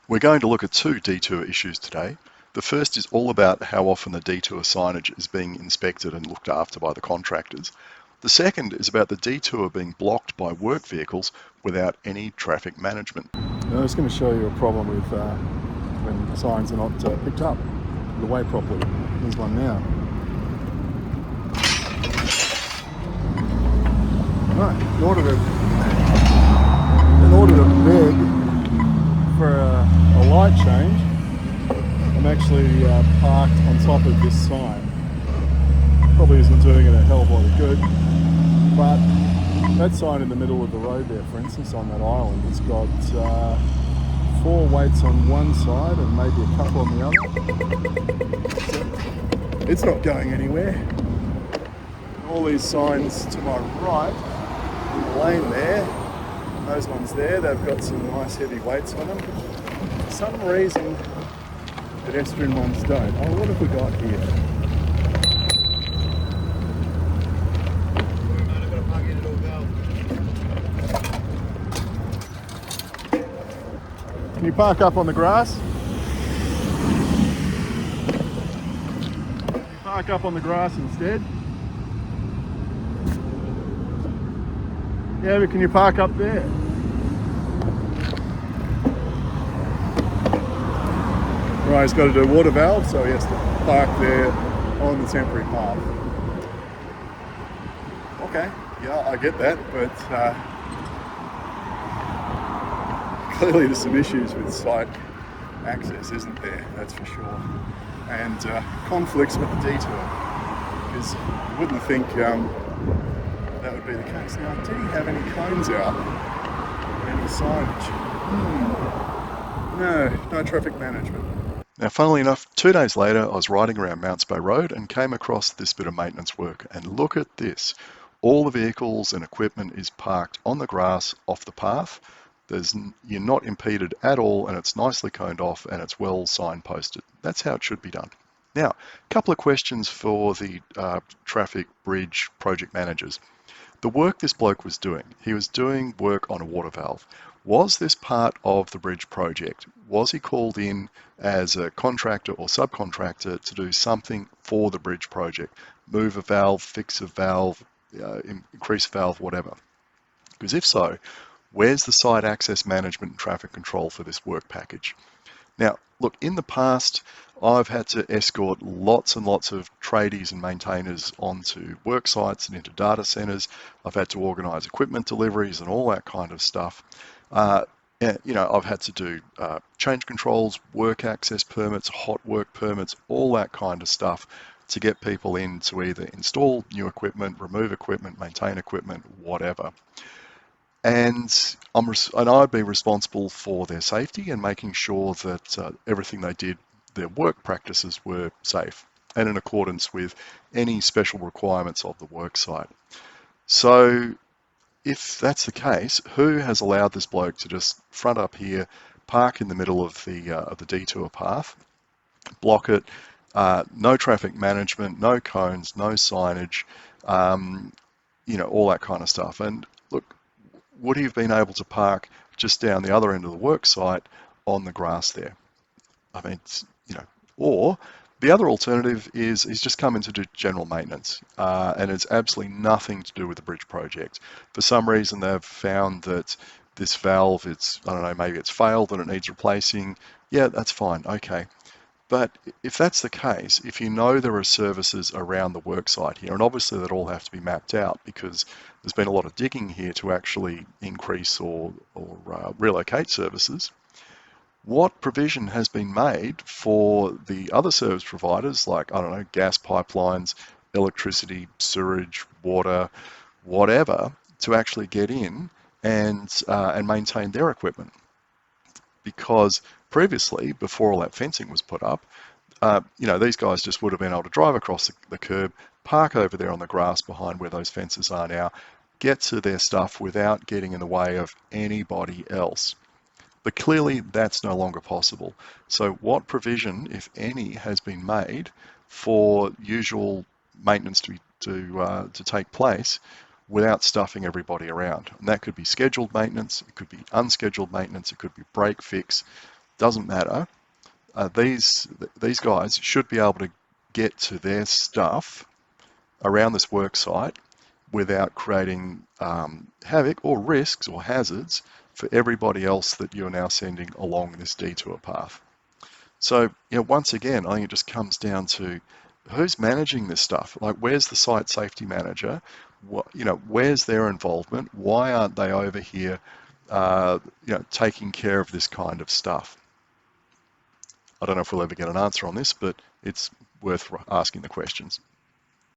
We're going to look at two detour issues today. The first is all about how often the detour signage is being inspected and looked after by the contractors. The second is about the detour being blocked by work vehicles without any traffic management. I'm just going to show you a problem with when signs are not picked up the way properly. Here's one now. Right, in order to beg for a light change, I'm actually parked on top of this sign. Probably isn't doing it a hell of a lot of good, but that sign in the middle of the road there, for instance, on that island, it's got 4 weights on one side and maybe a couple on the other. So it's not going anywhere. All these signs to my right, in the lane there, those ones there, they've got some nice heavy weights on them. For some reason, pedestrian ones don't. Oh, what have we got here? Can you park up on the grass? Can you park up on the grass instead? Yeah, but can you park up there? Right, he's got to do a water valve, so he has to park there on the temporary path. Okay, yeah, I get that, but clearly there's some issues with site access, isn't there? That's for sure. And conflicts with the detour, because you wouldn't think that would be the case. Now, did he have any cones out? Any signage? No traffic management. Now, funnily enough, 2 days later, I was riding around Mountsbay Road and came across this bit of maintenance work. And look at this. All the vehicles and equipment is parked on the grass off the path. You're not impeded at all, and it's nicely coned off and it's well signposted. That's how it should be done. Now, a couple of questions for the traffic bridge project managers. The work this bloke was doing, he was doing work on a water valve. Was this part of the bridge project? Was he called in as a contractor or subcontractor to do something for the bridge project? Move a valve, fix a valve, increase a valve, whatever. Because if so, where's the site access management and traffic control for this work package? Now, look, in the past, I've had to escort lots and lots of tradies and maintainers onto work sites and into data centers. I've had to organize equipment deliveries and all that kind of stuff. I've had to do change controls, work access permits, hot work permits, all that kind of stuff to get people in to either install new equipment, remove equipment, maintain equipment, whatever. And I'd be responsible for their safety and making sure that everything they did, their work practices were safe and in accordance with any special requirements of the work site. So if that's the case, who has allowed this bloke to just front up here, park in the middle of the detour path, block it, no traffic management, no cones, no signage, all that kind of stuff. And look, would he have been able to park just down the other end of the work site on the grass there? I mean, or the other alternative is he's just come in to do general maintenance, and it's absolutely nothing to do with the bridge project. For some reason, they've found that this valve, maybe it's failed and it needs replacing. Yeah, that's fine, okay. But if that's the case, if you know there are services around the work site here, and obviously that all have to be mapped out because there's been a lot of digging here to actually increase or relocate services, what provision has been made for the other service providers like, gas pipelines, electricity, sewage, water, whatever, to actually get in and maintain their equipment? Because previously, before all that fencing was put up, these guys just would have been able to drive across the curb, park over there on the grass behind where those fences are now, get to their stuff without getting in the way of anybody else. But clearly that's no longer possible. So what provision, if any, has been made for usual maintenance to take place without stuffing everybody around? And that could be scheduled maintenance, it could be unscheduled maintenance, it could be break fix, doesn't matter. These guys should be able to get to their stuff around this work site without creating havoc or risks or hazards for everybody else that you're now sending along this detour path. So, once again, I think it just comes down to who's managing this stuff. Like, where's the site safety manager? Where's their involvement? Why aren't they over here, taking care of this kind of stuff? I don't know if we'll ever get an answer on this, but it's worth asking the questions.